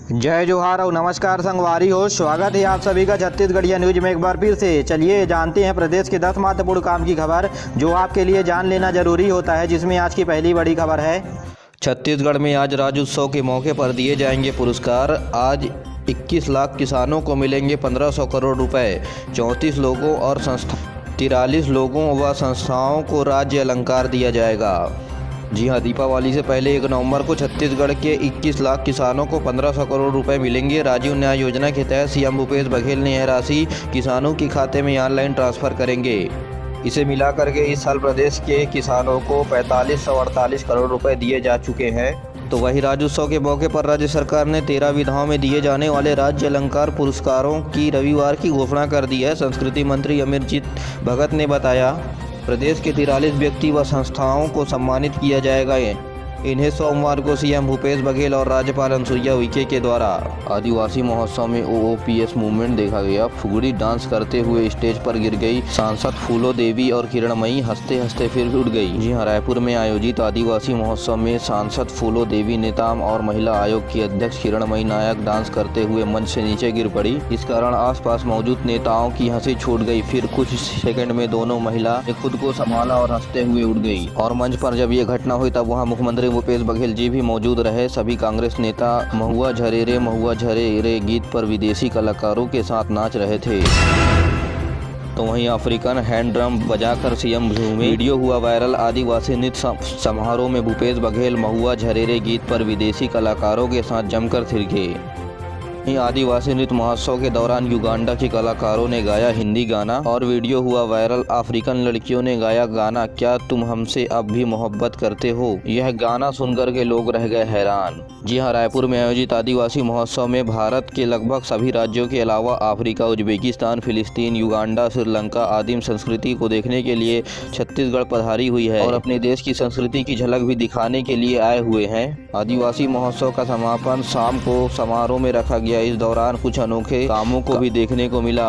जय जोहार और नमस्कार संगवारी हो। स्वागत है आप सभी का छत्तीसगढ़िया न्यूज में एक बार फिर से। चलिए जानते हैं प्रदेश के 10 महत्वपूर्ण काम की खबर जो आपके लिए जान लेना जरूरी होता है, जिसमें आज की पहली बड़ी खबर है। छत्तीसगढ़ में आज राज्योत्सव के मौके पर दिए जाएंगे पुरस्कार। आज 21 लाख किसानों को मिलेंगे 1500 करोड़ रुपए। 34 लोगों और 43 लोगों व संस्थाओं को राज्य अलंकार दिया जाएगा। जी हां, दीपावली से पहले 1 नवंबर को छत्तीसगढ़ के 21 लाख किसानों को 1500 करोड़ रुपए मिलेंगे। राजीव न्याय योजना के तहत सीएम भूपेश बघेल ने यह राशि किसानों के खाते में ऑनलाइन ट्रांसफर करेंगे। इसे मिलाकर के इस साल प्रदेश के किसानों को 4548 करोड़ रुपए दिए जा चुके हैं। तो वही राज्योत्सव के मौके पर राज्य सरकार ने 13 विधाओं में दिए जाने वाले राज्य अलंकार पुरस्कारों की रविवार की घोषणा कर दी है। संस्कृति मंत्री अमरजीत भगत ने बताया, प्रदेश के 43 व्यक्ति व संस्थाओं को सम्मानित किया जाएगा। इन्हें सोमवार को सीएम भूपेश बघेल और राज्यपाल अनुसुईया उइके के द्वारा आदिवासी महोत्सव में ओओपीएस मूवमेंट देखा गया। फुगड़ी डांस करते हुए स्टेज पर गिर गई सांसद फूलो देवी और किरणमयी हंसते हंसते फिर उठ गई। जी हां, रायपुर में आयोजित आदिवासी महोत्सव में सांसद फूलो देवी नेताम और महिला आयोग की अध्यक्ष किरणमयी नायक डांस करते हुए मंच से नीचे गिर पड़ी। इस कारण आसपास मौजूद नेताओं की हंसी छूट गई। फिर कुछ सेकंड में दोनों महिला ने खुद को संभाला और हंसते हुए उठ गई। और मंच पर जब ये घटना हुई तब वहाँ मुख्यमंत्री भूपेश बघेल जी भी मौजूद रहे। सभी कांग्रेस नेता महुआ झरे रे गीत पर विदेशी कलाकारों के साथ नाच रहे थे। तो वहीं अफ्रीकन हैंड ड्रम बजाकर सीएम झूमे, वीडियो हुआ वायरल। आदिवासी नृत्य समारोह में भूपेश बघेल महुआ झरे रे गीत पर विदेशी कलाकारों के साथ जमकर थिरके। आदिवासी नृत्य महोत्सव के दौरान युगांडा के कलाकारों ने गाया हिंदी गाना और वीडियो हुआ वायरल। अफ्रीकन लड़कियों ने गाया गाना क्या तुम हमसे अब भी मोहब्बत करते हो। यह गाना सुनकर के लोग रह गए हैरान। जी हां, रायपुर में आयोजित आदिवासी महोत्सव में भारत के लगभग सभी राज्यों के अलावा अफ्रीका, उज्बेकिस्तान, फिलिस्तीन, युगांडा, श्रीलंका आदि संस्कृति को देखने के लिए छत्तीसगढ़ पधारी हुई है और अपने देश की संस्कृति की झलक भी दिखाने के लिए आए हुए हैं। आदिवासी महोत्सव का समापन शाम को समारोह में रखा गया। इस दौरान कुछ अनोखे कामों को भी देखने को मिला।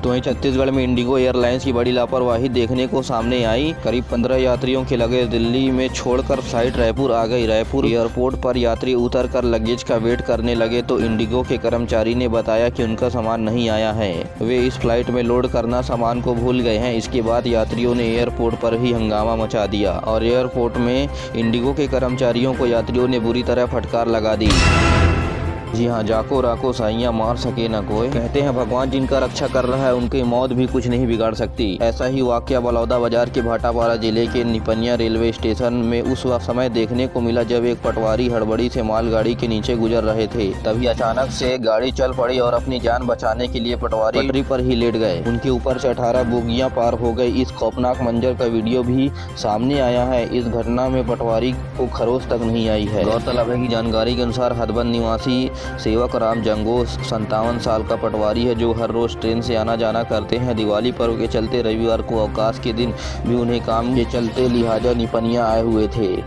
तो वहीं छत्तीसगढ़ में इंडिगो एयरलाइंस की बड़ी लापरवाही देखने को सामने आई। करीब 15 यात्रियों के लगेज दिल्ली में छोड़कर फ्लाइट रायपुर आ गई। रायपुर एयरपोर्ट पर यात्री उतरकर लगेज का वेट करने लगे तो इंडिगो के कर्मचारी ने बताया कि उनका सामान नहीं आया है। वे इस फ्लाइट में लोड करना सामान को भूल गए हैं। इसके बाद यात्रियों ने एयरपोर्ट पर ही हंगामा मचा दिया और एयरपोर्ट में इंडिगो के कर्मचारियों को यात्रियों ने बुरी तरह फटकार लगा दी। जी हां, जाको राको साइयां मार सके न कोई। कहते हैं भगवान जिनका रक्षा कर रहा है उनकी मौत भी कुछ नहीं बिगाड़ सकती। ऐसा ही वाकया बलौदाबाजार के भाटापारा जिले के निपनिया रेलवे स्टेशन में उस समय देखने को मिला जब एक पटवारी हड़बड़ी से मालगाड़ी के नीचे गुजर रहे थे। तभी अचानक से गाड़ी चल पड़ी और अपनी जान बचाने के लिए पटवारी पटरी पर ही लेट गए। उनके ऊपर से 18 बोगियां पार हो गई। इस खौफनाक मंजर का वीडियो भी सामने आया है। इस घटना में पटवारी को खरोच तक नहीं आई है। गौरतलब है कि जानकारी के अनुसार हदबंद निवासी सेवक राम जंगो 57 साल का पटवारी है जो हर रोज ट्रेन से आना जाना करते हैं। दिवाली पर्व के चलते रविवार को अवकाश के दिन भी उन्हें काम के चलते लिहाजा निपनिया आए हुए थे।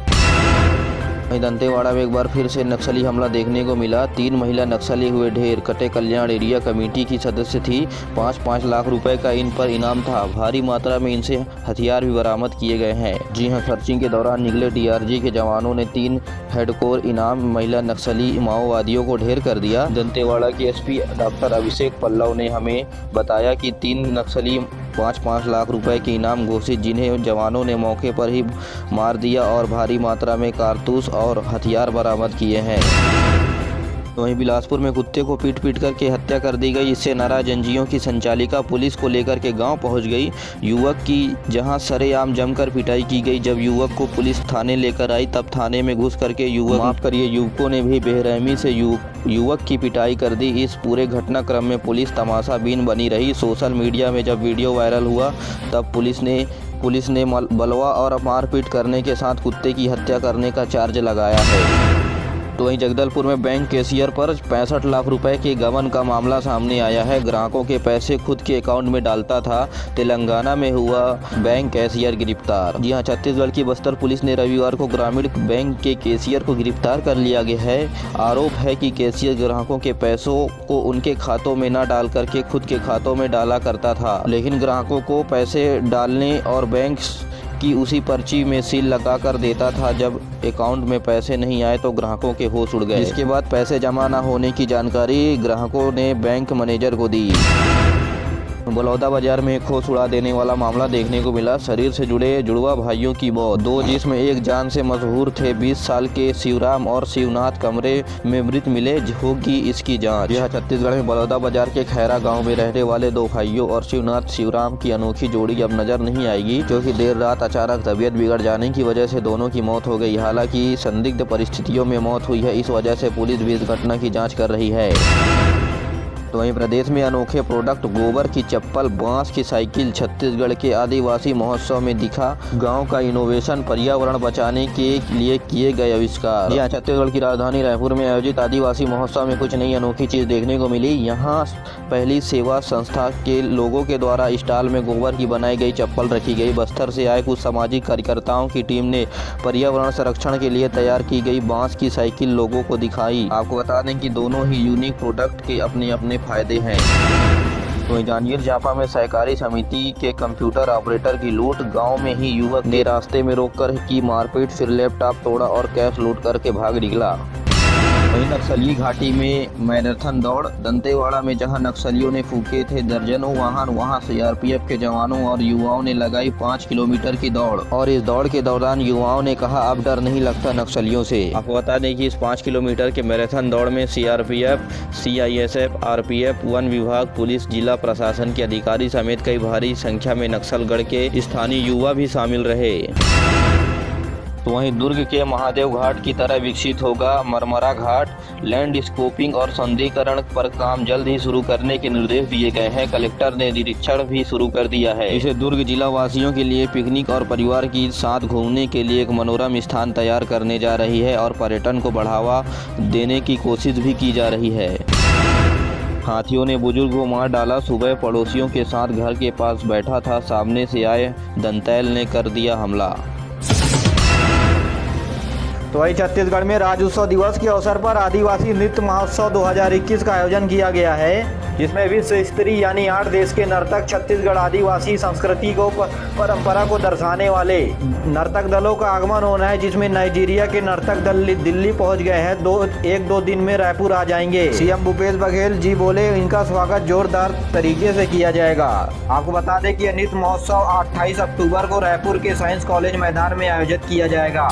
दंतेवाड़ा में एक बार फिर से नक्सली हमला देखने को मिला। 3 महिला नक्सली हुए ढेर। कटे कल्याण एरिया कमेटी की सदस्य थी। 5-5 लाख रुपए का इन पर इनाम था। भारी मात्रा में इनसे हथियार भी बरामद किए गए हैं। जी हां, सर्चिंग के दौरान निकले डीआरजी के जवानों ने 3 हेडकोर इनाम महिला नक्सली माओवादियों को ढेर कर दिया। दंतेवाड़ा के एसपी डॉक्टर अभिषेक पल्लव ने हमें बताया कि 3 नक्सली 5-5 लाख रुपए के इनाम घोषित, जिन्हें जवानों ने मौके पर ही मार दिया और भारी मात्रा में कारतूस और हथियार बरामद किए हैं। वहीं बिलासपुर में कुत्ते को पीट करके हत्या कर दी गई। इससे नाराज एनजीओ की संचालिका पुलिस को लेकर के गांव पहुंच गई। युवक की जहां सरेआम जमकर पिटाई की गई। जब युवक को पुलिस थाने लेकर आई तब थाने में घुस करके युवकों ने भी बेरहमी से युवक की पिटाई कर दी। इस पूरे घटनाक्रम में पुलिस तमाशाबीन बनी रही। सोशल मीडिया में जब वीडियो वायरल हुआ तब पुलिस ने बलवा और मारपीट करने के साथ कुत्ते की हत्या करने का चार्ज लगाया है। तो वहीं जगदलपुर में बैंक कैशियर पर 65 लाख रुपए के गबन का मामला सामने आया है। ग्राहकों के पैसे खुद के अकाउंट में डालता था। तेलंगाना में हुआ बैंक कैशियर गिरफ्तार। जी हां, छत्तीसगढ़ की बस्तर पुलिस ने रविवार को ग्रामीण बैंक के कैशियर को गिरफ्तार कर लिया गया है। आरोप है कि कैशियर ग्राहकों के पैसों को उनके खातों में न डाल करके खुद के खातों में डाला करता था, लेकिन ग्राहकों को पैसे डालने और बैंक कि उसी पर्ची में सील लगा कर देता था। जब अकाउंट में पैसे नहीं आए तो ग्राहकों के होश उड़ गए। जिसके बाद पैसे जमा न होने की जानकारी ग्राहकों ने बैंक मैनेजर को दी। बलौदाबाजार में एक होश उड़ा देने वाला मामला देखने को मिला। शरीर से जुड़े जुड़वा भाइयों की मौत, दो जिसमें एक जान से मशहूर थे। 20 साल के शिवराम और शिवनाथ कमरे में मृत मिले, होगी इसकी जांच। यह छत्तीसगढ़ में बलौदाबाजार के खैरा गांव में रहने वाले दो भाइयों और शिवनाथ शिवराम की अनोखी जोड़ी अब नजर नहीं आएगी, क्योंकि देर रात अचानक तबीयत बिगड़ जाने की वजह से दोनों की मौत हो गई। हालांकि संदिग्ध परिस्थितियों में मौत हुई है, इस वजह से पुलिस भी इस घटना की जाँच कर रही है। तो वहीं प्रदेश में अनोखे प्रोडक्ट गोबर की चप्पल, बांस की साइकिल छत्तीसगढ़ के आदिवासी महोत्सव में दिखा। गांव का इनोवेशन, पर्यावरण बचाने के लिए किए गए आविष्कार। यहाँ छत्तीसगढ़ की राजधानी रायपुर में आयोजित आदिवासी महोत्सव में कुछ नई अनोखी चीज देखने को मिली। यहाँ पहली सेवा संस्था के लोगों के द्वारा स्टॉल में गोबर की बनाई गई चप्पल रखी गई। बस्तर से आए कुछ सामाजिक कार्यकर्ताओं की टीम ने पर्यावरण संरक्षण के लिए तैयार की गई बांस की साइकिल लोगों को दिखाई। आपको बता दें कि दोनों ही यूनिक प्रोडक्ट के अपने अपने फायदे हैं। तो जांजगीर चांपा में सहकारी समिति के कंप्यूटर ऑपरेटर की लूट। गांव में ही युवक ने रास्ते में रोककर की मारपीट, फिर लैपटॉप तोड़ा और कैश लूट करके भाग निकला। वहीं नक्सली घाटी में मैराथन दौड़। दंतेवाड़ा में जहां नक्सलियों ने फूके थे दर्जनों वाहन, वहां सीआरपीएफ के जवानों और युवाओं ने लगाई 5 किलोमीटर की दौड़। और इस दौड़ के दौरान युवाओं ने कहा, अब डर नहीं लगता नक्सलियों से। आपको बता दें कि इस 5 किलोमीटर के मैराथन दौड़ में सीआरपीएफ, सीआईएसएफ, आरपीएफ, वन विभाग, पुलिस, जिला प्रशासन के अधिकारी समेत कई भारी संख्या में नक्सलगढ़ के स्थानीय युवा भी शामिल रहे। तो वहीं दुर्ग के महादेव घाट की तरह विकसित होगा मरमरा घाट। लैंडस्केपिंग और सौंदर्यीकरण पर काम जल्द ही शुरू करने के निर्देश दिए गए हैं। कलेक्टर ने निरीक्षण भी शुरू कर दिया है। इसे दुर्ग जिला वासियों के लिए पिकनिक और परिवार के साथ घूमने के लिए एक मनोरम स्थान तैयार करने जा रही है और पर्यटन को बढ़ावा देने की कोशिश भी की जा रही है। हाथियों ने बुजुर्ग को मार डाला। सुबह पड़ोसियों के साथ घर के पास बैठा था, सामने से आए दंतैल ने कर दिया हमला। तो वही छत्तीसगढ़ में राज्योत्सव दिवस के अवसर पर आदिवासी नृत्य महोत्सव 2021 का आयोजन किया गया है, जिसमें विश्व स्तरीय यानी 8 देश के नर्तक छत्तीसगढ़ आदिवासी संस्कृति को परंपरा को दर्शाने वाले नर्तक दलों का आगमन होना है, जिसमें नाइजीरिया के नर्तक दल दिल्ली पहुंच गए हैं। 1-2 दिन में रायपुर आ जाएंगे। सीएम भूपेश बघेल जी बोले, इनका स्वागत जोरदार तरीके से किया जाएगा। आपको बता दें कि यह नृत्य महोत्सव 28 अक्टूबर को रायपुर के साइंस कॉलेज मैदान में आयोजित किया जाएगा।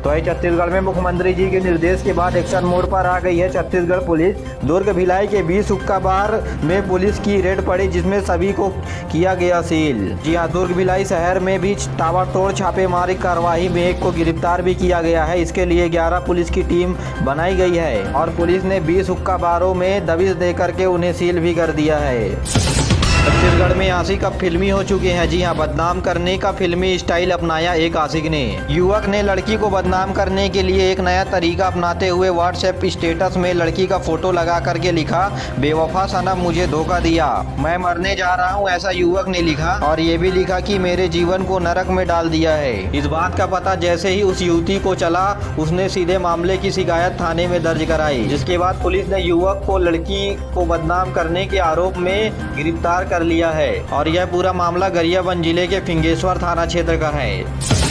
तो वही छत्तीसगढ़ में मुख्यमंत्री जी के निर्देश के बाद एक्शन मोड पर आ गई है छत्तीसगढ़ पुलिस। दुर्ग भिलाई के 20 हुक्का बार में पुलिस की रेड पड़ी, जिसमें सभी को किया गया सील। जी हाँ, दुर्ग भिलाई शहर में भी ताबड़तोड़ छापेमारी कार्रवाई में एक को गिरफ्तार भी किया गया है। इसके लिए 11 पुलिस की टीम बनाई गई है और पुलिस ने 20 हुक्का बारों में दबिश दे करके उन्हें सील भी कर दिया है। छत्तीसगढ़ में आशिक अब फिल्मी हो चुके हैं। जी हाँ, बदनाम करने का फिल्मी स्टाइल अपनाया एक आशिक ने। युवक ने लड़की को बदनाम करने के लिए एक नया तरीका अपनाते हुए व्हाट्सएप स्टेटस में लड़की का फोटो लगा करके लिखा, बेवफा सनम मुझे धोखा दिया, मैं मरने जा रहा हूँ, ऐसा युवक ने लिखा। और ये भी लिखा कि मेरे जीवन को नरक में डाल दिया है। इस बात का पता जैसे ही उस युवती को चला, उसने सीधे मामले की शिकायत थाने में दर्ज कराई, जिसके बाद पुलिस ने युवक को लड़की को बदनाम करने के आरोप में गिरफ्तार कर लिया है। और यह पूरा मामला गरियाबंद जिले के फिंगेश्वर थाना क्षेत्र का है।